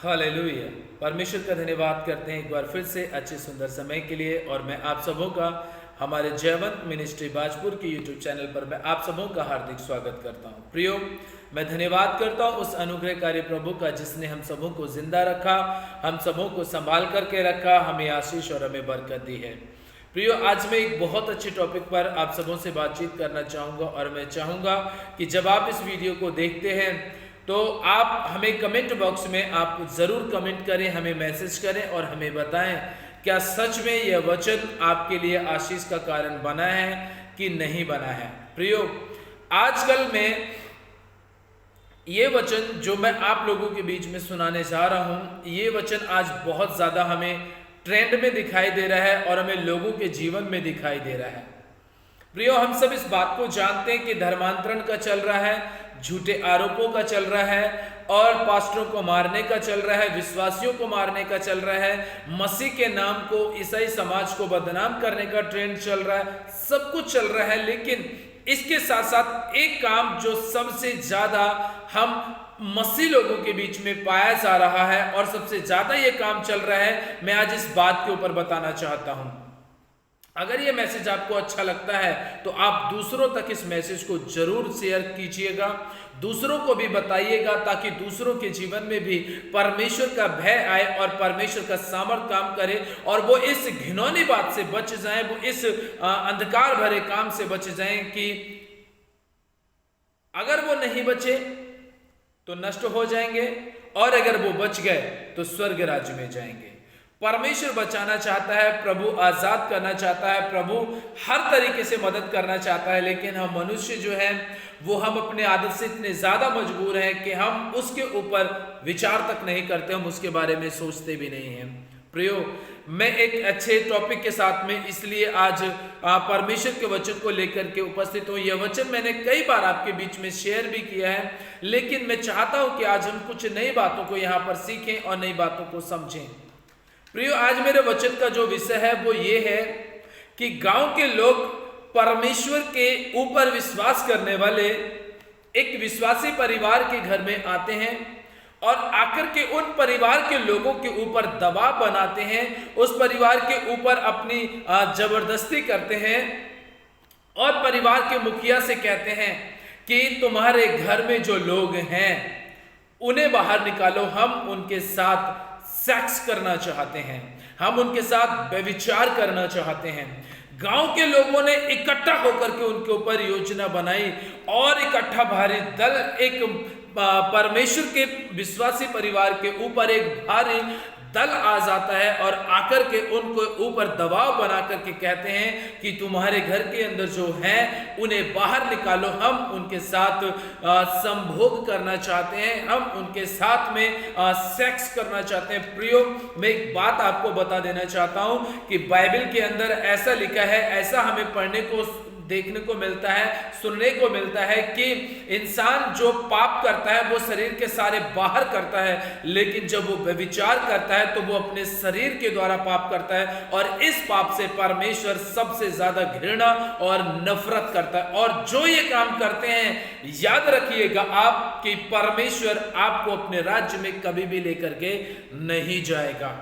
Hallelujah. परमेश्वर का धन्यवाद करते हैं एक बार फिर से अच्छे सुंदर समय के लिए। और मैं आप सबों का हमारे जयवंत मिनिस्ट्री बाजपुर के यूट्यूब चैनल पर मैं आप सबों का हार्दिक स्वागत करता हूं। प्रियो, मैं धन्यवाद करता हूं उस अनुग्रहकारी प्रभु का जिसने हम सबों को जिंदा रखा, हम सबों को संभाल करके रखा, हमें आशीष और हमें बरकत दी है। प्रियो, आज मैं एक बहुत अच्छे टॉपिक पर आप सबों से बातचीत करना चाहूँगा और मैं चाहूँगा कि जब आप इस वीडियो को देखते हैं तो आप हमें कमेंट बॉक्स में आप ज़रूर कमेंट करें, हमें मैसेज करें और हमें बताएं क्या सच में यह वचन आपके लिए आशीष का कारण बना है कि नहीं बना है। प्रियो, आजकल में ये वचन जो मैं आप लोगों के बीच में सुनाने जा रहा हूँ, ये वचन आज बहुत ज़्यादा हमें ट्रेंड में दिखाई दे रहा है और हमें लोगों के जीवन में दिखाई दे रहा है। प्रियो, हम सब इस बात को जानते हैं कि धर्मांतरण का चल रहा है, झूठे आरोपों का चल रहा है और पास्टरों को मारने का चल रहा है, विश्वासियों को मारने का चल रहा है, मसीह के नाम को ईसाई समाज को बदनाम करने का ट्रेंड चल रहा है, सब कुछ चल रहा है। लेकिन इसके साथ साथ एक काम जो सबसे ज्यादा हम मसीह लोगों के बीच में पाया जा रहा है और सबसे ज्यादा ये काम चल रहा है, मैं आज इस बात के ऊपर बताना चाहता हूं। अगर ये मैसेज आपको अच्छा लगता है तो आप दूसरों तक इस मैसेज को जरूर शेयर कीजिएगा, दूसरों को भी बताइएगा, ताकि दूसरों के जीवन में भी परमेश्वर का भय आए और परमेश्वर का सामर्थ काम करे और वो इस घिनौनी बात से बच जाएं, वो इस अंधकार भरे काम से बच जाएं कि अगर वो नहीं बचे तो नष्ट हो जाएंगे और अगर वो बच गए तो स्वर्ग राज्य में जाएंगे। परमेश्वर बचाना चाहता है, प्रभु आजाद करना चाहता है, प्रभु हर तरीके से मदद करना चाहता है। लेकिन हम मनुष्य जो है वो हम अपने आदत से इतने ज्यादा मजबूर हैं कि हम उसके ऊपर विचार तक नहीं करते, हम उसके बारे में सोचते भी नहीं हैं। प्रियो, मैं एक अच्छे टॉपिक के साथ में इसलिए आज परमेश्वर के वचन को लेकर के उपस्थित हूँ। यह वचन मैंने कई बार आपके बीच में शेयर भी किया है, लेकिन मैं चाहता हूँ कि आज हम कुछ नई बातों को यहाँ पर सीखें और नई बातों को समझें। प्रियो, आज मेरे वचन का जो विषय है वो ये है कि गांव के लोग परमेश्वर के ऊपर विश्वास करने वाले एक विश्वासी परिवार के घर में आते हैं और आकर के उन परिवार के लोगों के ऊपर दबाव बनाते हैं, उस परिवार के ऊपर अपनी जबरदस्ती करते हैं और परिवार के मुखिया से कहते हैं कि तुम्हारे घर में जो लोग हैं उन्हें बाहर निकालो, हम उनके साथ सेक्स करना चाहते हैं, हम उनके साथ व्यभिचार करना चाहते हैं। गांव के लोगों ने इकट्ठा होकर के उनके ऊपर योजना बनाई और इकट्ठा भारी दल एक परमेश्वर के विश्वासी परिवार के ऊपर एक भारी दल आ जाता है और आकर के उनको ऊपर दबाव बना करके कहते हैं कि तुम्हारे घर के अंदर जो है उन्हें बाहर निकालो, हम उनके साथ संभोग करना चाहते हैं, हम उनके साथ में सेक्स करना चाहते हैं। प्रियो, मैं एक बात आपको बता देना चाहता हूं कि बाइबल के अंदर ऐसा लिखा है, ऐसा हमें पढ़ने को देखने को मिलता है, सुनने को मिलता है कि इंसान जो पाप करता है वो शरीर के सारे बाहर करता है, लेकिन जब वो व्यभिचार करता है तो वो अपने शरीर के द्वारा पाप करता है और इस पाप से परमेश्वर सबसे ज्यादा घृणा और नफरत करता है। और जो ये काम करते हैं, याद रखिएगा आप कि परमेश्वर आपको अपने राज्य में कभी भी लेकर के नहीं जाएगा।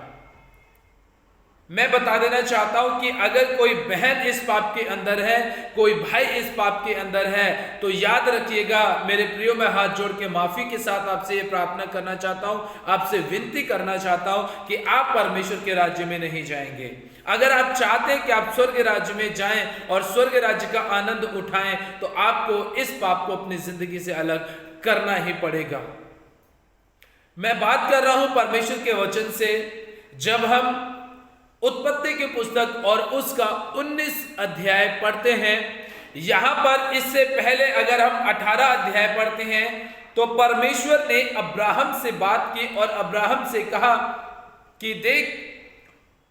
मैं बता देना चाहता हूं कि अगर कोई बहन इस पाप के अंदर है, कोई भाई इस पाप के अंदर है, तो याद रखिएगा मेरे प्रियो, मैं हाथ जोड़ के माफी के साथ आपसे ये प्रार्थना करना चाहता हूं, आपसे विनती करना चाहता हूं कि आप परमेश्वर के राज्य में नहीं जाएंगे। अगर आप चाहते हैं कि आप स्वर्ग राज्य में जाएं और स्वर्ग राज्य का आनंद उठाएं तो आपको इस पाप को अपनी जिंदगी से अलग करना ही पड़ेगा। मैं बात कर रहा हूं परमेश्वर के वचन से। जब हम उत्पत्ति की पुस्तक और उसका 19 अध्याय पढ़ते हैं, यहां पर इससे पहले अगर हम 18 अध्याय पढ़ते हैं तो परमेश्वर ने अब्राहम से बात की और अब्राहम से कहा कि देख,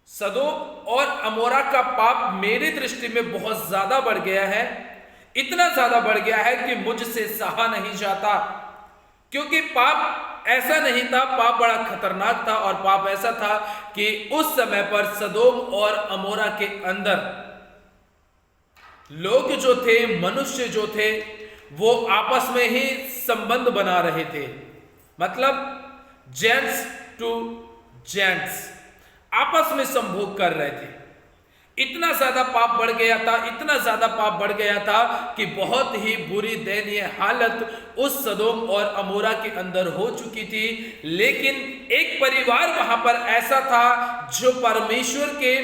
सदोम और अमोरा का पाप मेरी दृष्टि में बहुत ज्यादा बढ़ गया है, इतना ज्यादा बढ़ गया है कि मुझसे सहा नहीं जाता। क्योंकि पाप ऐसा नहीं था, पाप बड़ा खतरनाक था और पाप ऐसा था कि उस समय पर सदोम और अमोरा के अंदर लोग जो थे, मनुष्य जो थे, वो आपस में ही संबंध बना रहे थे। मतलब जेम्स टू जेंट्स आपस में संभोग कर रहे थे। इतना ज्यादा पाप बढ़ गया था, इतना ज्यादा पाप बढ़ गया था कि बहुत ही बुरी दयनीय हालत उस सदोम और अमोरा के अंदर हो चुकी थी। लेकिन एक परिवार वहां पर ऐसा था जो परमेश्वर के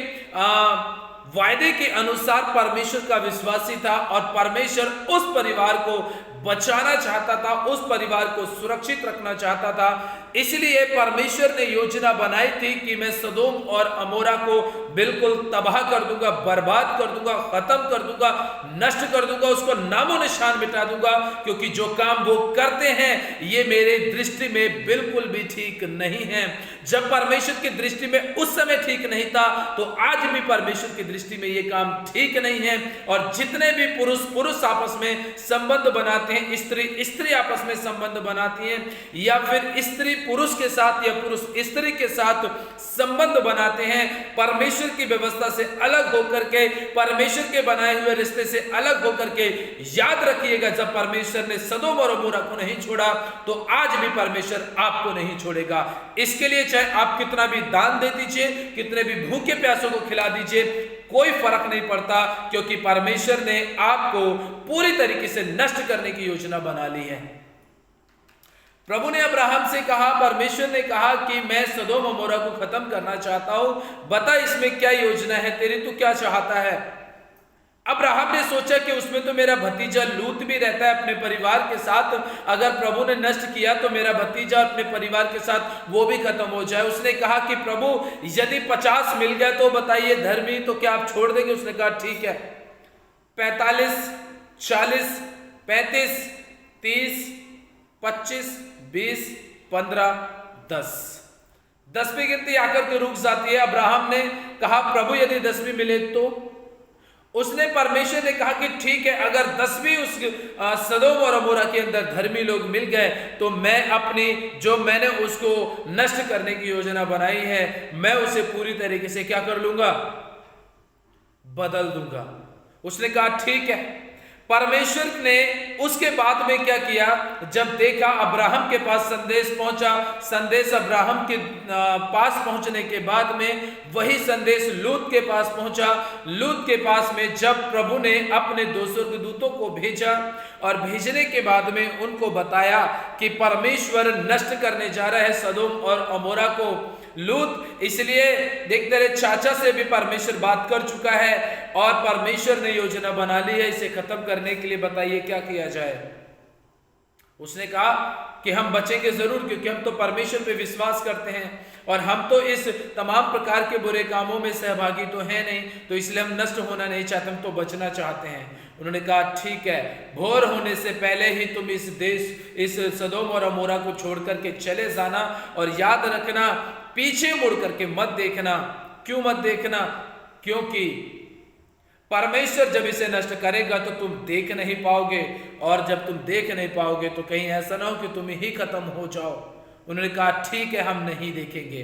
वायदे के अनुसार परमेश्वर का विश्वासी था और परमेश्वर उस परिवार को बचाना चाहता था, उस परिवार को सुरक्षित रखना चाहता था। इसलिए परमेश्वर ने योजना बनाई थी कि मैं सदोम और अमोरा को बिल्कुल तबाह कर दूंगा, बर्बाद कर दूंगा, खत्म कर दूंगा, नष्ट कर दूंगा, उसको नामो निशान मिटा दूंगा, क्योंकि जो काम वो करते हैं ये मेरे दृष्टि में बिल्कुल भी ठीक नहीं है। जब परमेश्वर की दृष्टि में उस समय ठीक नहीं था तो आज भी परमेश्वर की दृष्टि में ये काम ठीक नहीं है। और जितने भी पुरुष पुरुष आपस में संबंध बनाते हैं, स्त्री स्त्री आपस में संबंध बनाती है, या फिर स्त्री पुरुष के साथ या पुरुष स्त्री के साथ संबंध बनाते हैं, परमेश्वर की व्यवस्था से अलग होकर के, परमेश्वर के बनाए हुए रिश्ते से अलग होकर के, याद रखिएगा जब परमेश्वर ने सदोम और अमोरा को नहीं छोड़ा तो आज भी परमेश्वर आपको नहीं छोड़ेगा। इसके लिए चाहे आप कितना भी दान दे दीजिए, कितने भी भूखे प्यासों को खिला दीजिए, कोई फर्क नहीं पड़ता, क्योंकि परमेश्वर ने आपको पूरी तरीके से नष्ट करने की योजना बना ली है। प्रभु ने अब्राहम से कहा, परमेश्वर ने कहा कि मैं सदोम अमोरा को खत्म करना चाहता हूं, बता इसमें क्या योजना है तेरी, तू क्या चाहता है। अब्राहम ने सोचा कि उसमें तो मेरा भतीजा लूत भी रहता है अपने परिवार के साथ, अगर प्रभु ने नष्ट किया तो मेरा भतीजा अपने परिवार के साथ वो भी खत्म हो जाए। उसने कहा कि प्रभु यदि 50 मिल गया तो बताइए धर्मी, तो क्या आप छोड़ देंगे। उसने कहा ठीक है। 45, 40, 35, 30, 25, 20, 15, 10वीं गिनती आकर के रुक जाती है। अब्राहम ने कहा प्रभु यदि 10वीं मिले तो। उसने परमेश्वर ने कहा कि ठीक है, अगर 10वीं उस सदोम और अमोरा के अंदर धर्मी लोग मिल गए तो मैं अपनी जो मैंने उसको नष्ट करने की योजना बनाई है मैं उसे पूरी तरीके से क्या कर लूंगा, बदल दूंगा। उसने कहा ठीक है। परमेश्वर ने उसके बाद में क्या किया, जब देखा अब्राहम के पास संदेश पहुंचा, संदेश अब्राहम के पास पहुंचने के बाद में वही संदेश लूत के पास पहुंचा। लूत के पास में जब प्रभु ने अपने 2 स्वर्गदूतों को भेजा और भेजने के बाद में उनको बताया कि परमेश्वर नष्ट करने जा रहा है सदोम और अमोरा को, लूत इसलिए देखते रहे चाचा से भी परमेश्वर बात कर चुका है और परमेश्वर ने योजना बना ली है इसे खत्म करने के लिए, बताइए क्या किया जाए। उसने कहा कि हम बचेंगे जरूर, क्योंकि हम तो परमेश्वर पे विश्वास करते हैं और हम तो इस तमाम प्रकार के बुरे कामों में सहभागी तो हैं नहीं, तो इसलिए हम नष्ट होना नहीं चाहते, हम तो बचना चाहते हैं। उन्होंने कहा ठीक है, भोर होने से पहले ही तुम इस देश, इस सदोम और अमोरा को छोड़ करके चले जाना और याद रखना पीछे मुड़ करके मत देखना। क्यों मत देखना? क्योंकि परमेश्वर जब इसे नष्ट करेगा तो तुम देख नहीं पाओगे, और जब तुम देख नहीं पाओगे तो कहीं ऐसा ना हो कि तुम ही खत्म हो जाओ। उन्होंने कहा ठीक है, हम नहीं देखेंगे।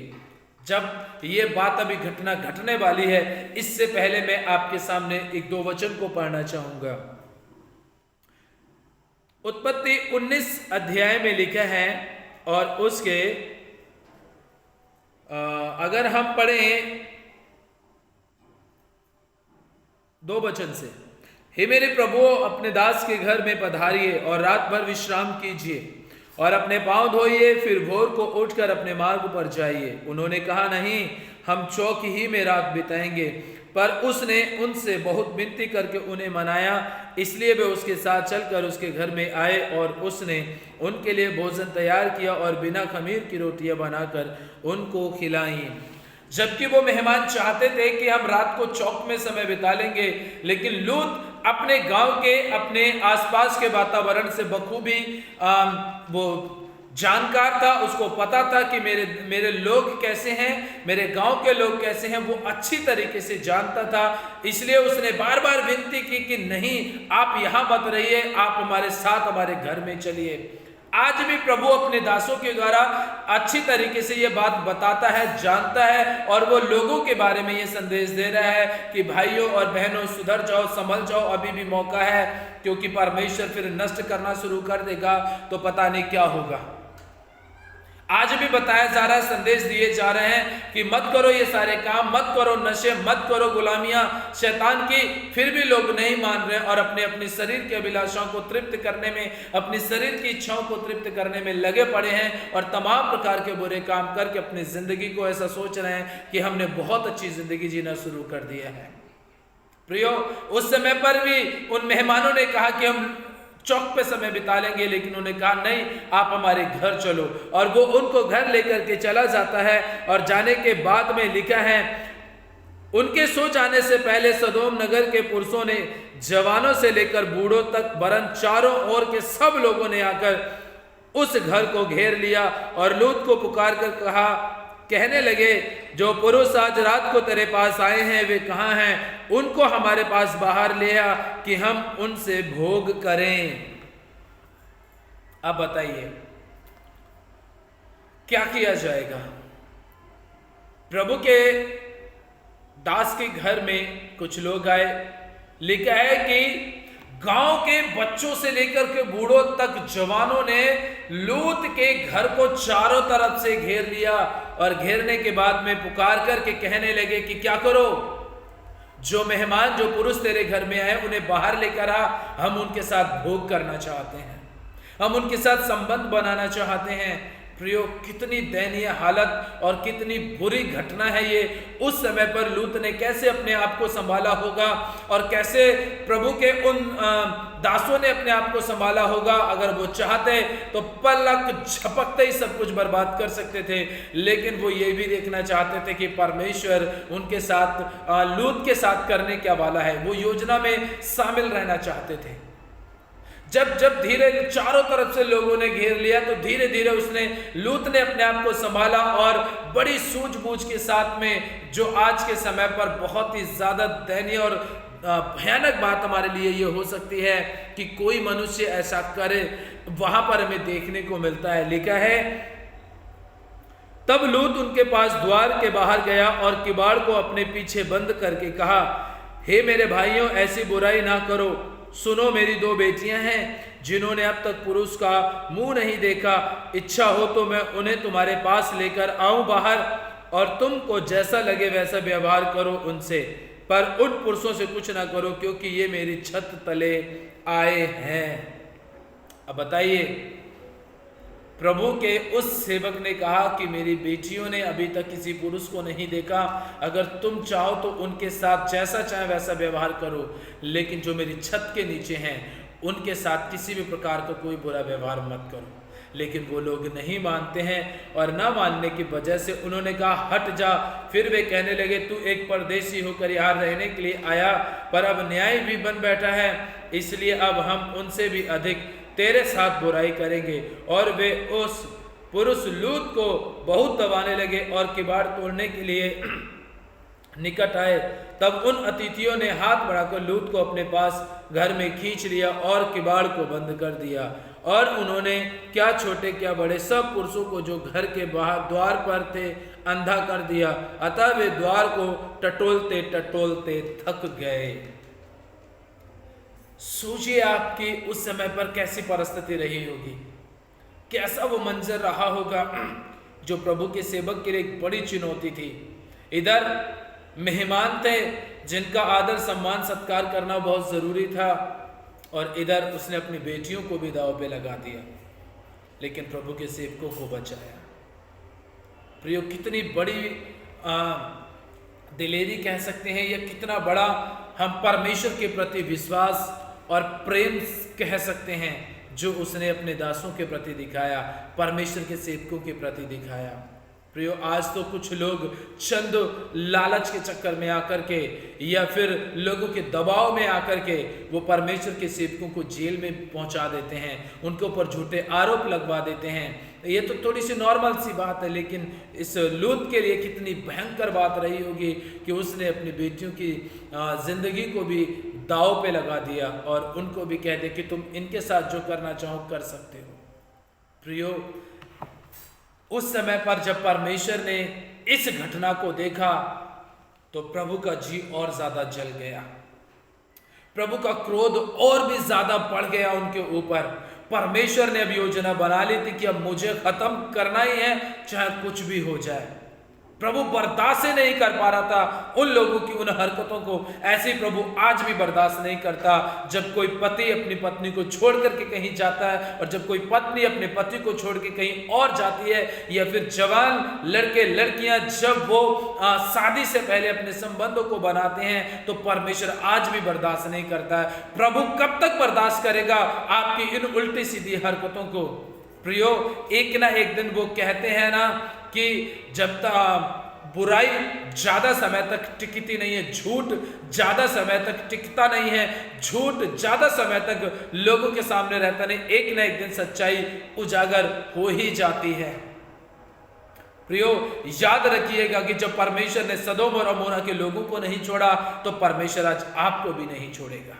जब ये बात अभी घटना घटने वाली है, इससे पहले मैं आपके सामने 1-2 वचन को पढ़ना चाहूंगा। उत्पत्ति 19 अध्याय में लिखा है और उसके अगर हम पढ़ें 2 वचन से, हे मेरे प्रभु अपने दास के घर में पधारिए और रात भर विश्राम कीजिए और अपने पांव धोइए, फिर भोर को उठकर अपने मार्ग पर जाइए। उन्होंने कहा नहीं, हम चौक ही में रात बिताएंगे। पर उसने उनसे बहुत विनती करके उन्हें मनाया, इसलिए वे उसके साथ चलकर उसके घर में आए और उसने उनके लिए भोजन तैयार किया और बिना खमीर की रोटियां बनाकर उनको खिलाई। जबकि वो मेहमान चाहते थे कि हम रात को चौक में समय बिता लेंगे, लेकिन लूत अपने गांव के, अपने आसपास के वातावरण से बखूबी वो जानकार था। उसको पता था कि मेरे लोग कैसे हैं, मेरे गांव के लोग कैसे हैं, वो अच्छी तरीके से जानता था। इसलिए उसने बार बार विनती की कि नहीं, आप यहां मत रहिए, आप हमारे साथ हमारे घर में चलिए। आज भी प्रभु अपने दासों के द्वारा अच्छी तरीके से ये बात बताता है, जानता है, और वो लोगों के बारे में ये संदेश दे रहा है कि भाइयों और बहनों सुधर जाओ, संभल जाओ, अभी भी मौका है, क्योंकि परमेश्वर फिर नष्ट करना शुरू कर देगा तो पता नहीं क्या होगा। आज भी बताया जा रहा है, संदेश दिए जा रहे हैं कि मत करो ये सारे काम, मत करो नशे, मत करो गुलामियां शैतान की। फिर भी लोग नहीं मान रहे और अपने अपने शरीर की अभिलाषाओं को तृप्त करने में, अपनी शरीर की इच्छाओं को तृप्त करने में लगे पड़े हैं और तमाम प्रकार के बुरे काम करके अपनी जिंदगी को ऐसा सोच रहे हैं कि हमने बहुत अच्छी जिंदगी जीना शुरू कर दिया है। प्रियो, उस समय पर भी उन मेहमानों ने कहा कि हम चौक पे समय बिता लेंगे, लेकिन उन्होंने कहा नहीं, आप हमारे घर चलो। और वो उनको घर लेकर के चला जाता है और जाने के बाद में लिखा है, उनके सो जाने से पहले सदोम नगर के पुरुषों ने जवानों से लेकर बूढ़ों तक वरन चारों ओर के सब लोगों ने आकर उस घर को घेर लिया और लूत को पुकार कर कहा, कहने लगे, जो पुरुष आज रात को तेरे पास आए हैं वे कहाँ हैं? उनको हमारे पास बाहर ले आ कि हम उनसे भोग करें। अब बताइए क्या किया जाएगा? प्रभु के दास के घर में कुछ लोग आए। लिखा है कि गांव के बच्चों से लेकर के बूढ़ों तक जवानों ने लूत के घर को चारों तरफ से घेर लिया और घेरने के बाद में पुकार करके कहने लगे कि क्या करो, जो मेहमान, जो पुरुष तेरे घर में आए उन्हें बाहर लेकर आ, हम उनके साथ भोग करना चाहते हैं, हम उनके साथ संबंध बनाना चाहते हैं। प्रियो, कितनी दयनीय हालत और कितनी बुरी घटना है ये। उस समय पर लूत ने कैसे अपने आप को संभाला होगा और कैसे प्रभु के उन दासों ने अपने आप को संभाला होगा। अगर वो चाहते तो पलक झपकते ही सब कुछ बर्बाद कर सकते थे, लेकिन वो ये भी देखना चाहते थे कि परमेश्वर उनके साथ, लूत के साथ करने क्या वाला है। वो योजना में शामिल रहना चाहते थे। जब जब धीरे चारों तरफ से लोगों ने घेर लिया तो धीरे धीरे लूत ने अपने आप को संभाला और बड़ी सूझबूझ के साथ में, जो आज के समय पर बहुत ही ज्यादा दयनीय और भयानक बात हमारे लिए ये हो सकती है कि कोई मनुष्य ऐसा करे, वहां पर हमें देखने को मिलता है। लिखा है, तब लूत उनके पास द्वार के बाहर गया और किवाड़ को अपने पीछे बंद करके कहा, हे मेरे भाइयों, ऐसी बुराई ना करो। सुनो, मेरी 2 बेटियां हैं जिन्होंने अब तक पुरुष का मुंह नहीं देखा। इच्छा हो तो मैं उन्हें तुम्हारे पास लेकर आऊं बाहर, और तुमको जैसा लगे वैसा व्यवहार करो उनसे, पर उन पुरुषों से कुछ ना करो, क्योंकि ये मेरी छत तले आए हैं। अब बताइए, प्रभु के उस सेवक ने कहा कि मेरी बेटियों ने अभी तक किसी पुरुष को नहीं देखा, अगर तुम चाहो तो उनके साथ जैसा चाहे वैसा व्यवहार करो, लेकिन जो मेरी छत के नीचे हैं उनके साथ किसी भी प्रकार का कोई बुरा व्यवहार मत करो। लेकिन वो लोग नहीं मानते हैं और ना मानने की वजह से उन्होंने कहा, हट जा। फिर वे कहने लगे, तू एक परदेशी होकर यहाँ रहने के लिए आया, पर अब न्याय भी बन बैठा है, इसलिए अब हम उनसे भी अधिक तेरे साथ बुराई करेंगे। और वे उस पुरुष लूत को बहुत दबाने लगे और किवाड़ तोड़ने के लिए निकट आए। तब उन अतिथियों ने हाथ बढ़ाकर लूत को अपने पास घर में खींच लिया और किवाड़ को बंद कर दिया। और उन्होंने क्या छोटे क्या बड़े सब पुरुषों को जो घर के बाहर द्वार पर थे अंधा कर दिया। अतः वे द्वार को टटोलते टटोलते थक गए। सोचिए आपकी उस समय पर कैसी परिस्थिति रही होगी, कैसा वो मंजर रहा होगा, जो प्रभु के सेवक के लिए एक बड़ी चुनौती थी। इधर मेहमान थे जिनका आदर सम्मान सत्कार करना बहुत जरूरी था, और इधर उसने अपनी बेटियों को भी दांव पे लगा दिया, लेकिन प्रभु के सेवकों को बचाया। प्रियो, कितनी बड़ी दिलेरी कह सकते हैं, या कितना बड़ा हम परमेश्वर के प्रति विश्वास और प्रेम कह सकते हैं जो उसने अपने दासों के प्रति दिखाया, परमेश्वर के सेवकों के प्रति दिखाया। प्रियो, आज तो कुछ लोग चंद लालच के चक्कर में आकर के या फिर लोगों के दबाव में आकर के वो परमेश्वर के सेवकों को जेल में पहुंचा देते हैं, उनके ऊपर झूठे आरोप लगवा देते हैं। ये तो थोड़ी सी नॉर्मल सी बात है, लेकिन इस लूत के लिए कितनी भयंकर बात रही होगी कि उसने अपनी बेटियों की जिंदगी को भी दांव पे लगा दिया और उनको भी कह दे कि तुम इनके साथ जो करना चाहो कर सकते हो। प्रियो, उस समय पर जब परमेश्वर ने इस घटना को देखा तो प्रभु का जी और ज्यादा जल गया, प्रभु का क्रोध और भी ज्यादा बढ़ गया उनके ऊपर। परमेश्वर ने अब योजना बना ली थी कि अब मुझे खत्म करना ही है, चाहे कुछ भी हो जाए। प्रभु बर्दाश्त ही नहीं कर पा रहा था उन लोगों की उन हरकतों को। ऐसे ही प्रभु आज भी बर्दाश्त नहीं करता जब कोई पति अपनी पत्नी को छोड़ करके कहीं जाता है, और जब कोई पत्नी अपने पति को छोड़ के कहीं और जाती है, या फिर जवान लड़के लड़कियां जब वो शादी से पहले अपने संबंधों को बनाते हैं, तो परमेश्वर आज भी बर्दाश्त नहीं करता है। प्रभु कब तक बर्दाश्त करेगा आपकी इन उल्टी सीधी हरकतों को? प्रियो, एक ना एक दिन वो कहते हैं ना कि जब तक बुराई ज्यादा समय तक टिकती नहीं है, झूठ ज्यादा समय तक टिकता नहीं है, झूठ ज्यादा समय तक लोगों के सामने रहता नहीं, एक ना एक दिन सच्चाई उजागर हो ही जाती है। प्रियो, याद रखिएगा कि जब परमेश्वर ने सदोम और अमोरा के लोगों को नहीं छोड़ा, तो परमेश्वर आज आपको भी नहीं छोड़ेगा।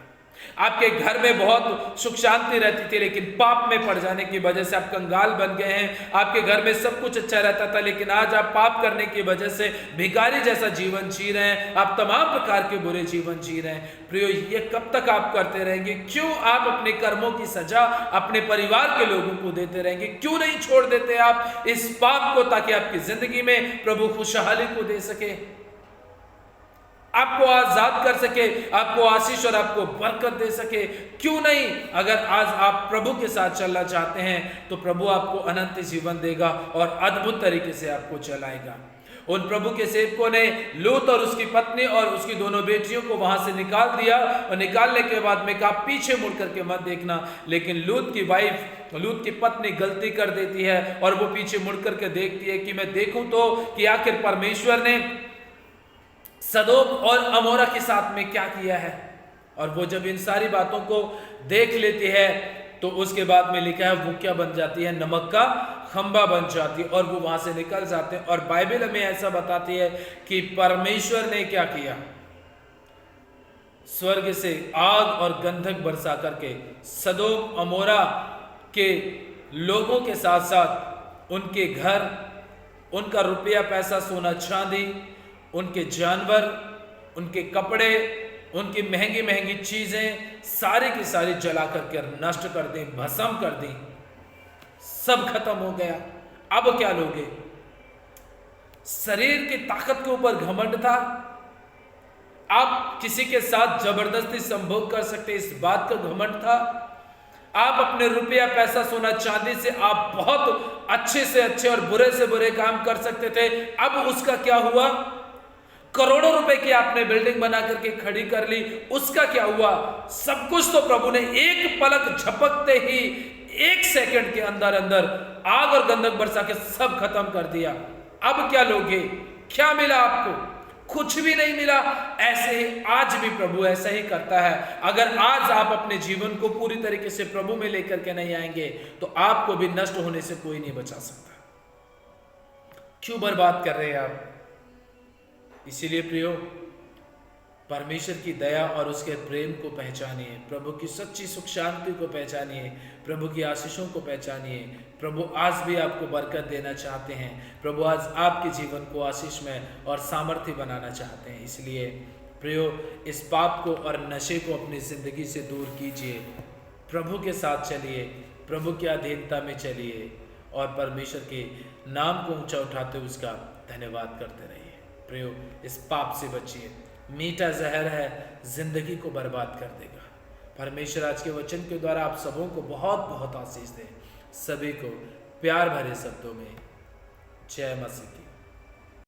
आपके घर में बहुत सुख शांति रहती थी, लेकिन पाप में पड़ जाने की वजह से आप कंगाल बन गए हैं। आपके घर में सब कुछ अच्छा रहता था, लेकिन आज आप पाप करने की वजह से भिखारी जैसा जीवन जी रहे हैं, आप तमाम प्रकार के बुरे जीवन जी रहे हैं। प्रियो, ये कब तक आप करते रहेंगे? क्यों आप अपने कर्मों की सजा अपने परिवार के लोगों को देते रहेंगे? क्यों नहीं छोड़ देते आप इस पाप को, ताकि आपकी जिंदगी में प्रभु खुशहाली को दे सके, आपको आजाद कर सके, आपको आशीष और आपको बरकत दे सके? क्यों नहीं? अगर आज आप प्रभु के साथ चलना चाहते हैं, तो प्रभु आपको अनंत जीवन देगा और अद्भुत तरीके से आपको चलाएगा। उन प्रभु के सेवकों ने लूत और उसकी पत्नी और उसकी दोनों बेटियों को वहां से निकाल दिया, और निकालने के बाद में कहा पीछे मुड़ करके मत देखना। लेकिन लूत की वाइफ, लूत की पत्नी गलती कर देती है, और वो पीछे मुड़ करके देखती है कि मैं देखूं तो कि आखिर परमेश्वर ने सदोम और अमोरा के साथ में क्या किया है। और वो जब इन सारी बातों को देख लेती है, तो उसके बाद में लिखा है वो क्या बन जाती है? नमक का खंबा बन जाती है, और वो वहां से निकल जाते हैं। और बाइबल में ऐसा बताती है कि परमेश्वर ने क्या किया? स्वर्ग से आग और गंधक बरसा करके सदोम अमोरा के लोगों के साथ साथ उनके घर, उनका रुपया पैसा सोना चांदी, उनके जानवर, उनके कपड़े, उनकी महंगी महंगी चीजें सारी की सारी जला करके नष्ट कर दी, भस्म कर दी, सब खत्म हो गया। अब क्या लोगे? शरीर की ताकत के ऊपर घमंड था, आप किसी के साथ जबरदस्ती संभोग कर सकते, इस बात का घमंड था। आप अपने रुपया पैसा सोना चांदी से आप बहुत अच्छे से अच्छे और बुरे से बुरे काम कर सकते थे। अब उसका क्या हुआ? करोड़ों रुपए की आपने बिल्डिंग बना करके खड़ी कर ली, उसका क्या हुआ? सब कुछ तो प्रभु ने एक पलक झपकते ही, एक सेकंड के अंदर अंदर आग और गंधक बरसा के सब खत्म कर दिया। अब क्या लोगे? क्या मिला आपको? कुछ भी नहीं मिला। ऐसे ही आज भी प्रभु ऐसा ही करता है। अगर आज आप अपने जीवन को पूरी तरीके से प्रभु में लेकर के नहीं आएंगे, तो आपको भी नष्ट होने से कोई नहीं बचा सकता। क्यों बर्बाद कर रहे हैं आप? इसीलिए प्रियो, परमेश्वर की दया और उसके प्रेम को पहचानिए, प्रभु की सच्ची सुख शांति को पहचानिए, प्रभु की आशीषों को पहचानिए। प्रभु आज भी आपको बरकत देना चाहते हैं। प्रभु आज आपके जीवन को आशीष में और सामर्थ्य बनाना चाहते हैं। इसलिए प्रियो, इस पाप को और नशे को अपनी जिंदगी से दूर कीजिए, प्रभु के साथ चलिए, प्रभु की अधीनता में चलिए, और परमेश्वर के नाम को ऊंचा उठाते हुए उसका धन्यवाद करते रहिए। प्रियो, इस पाप से बचिए, मीठा जहर है, जिंदगी को बर्बाद कर देगा। परमेश्वर आज के वचन के द्वारा आप सबों को बहुत बहुत आशीष दे। सभी को प्यार भरे शब्दों में जय मसीह की।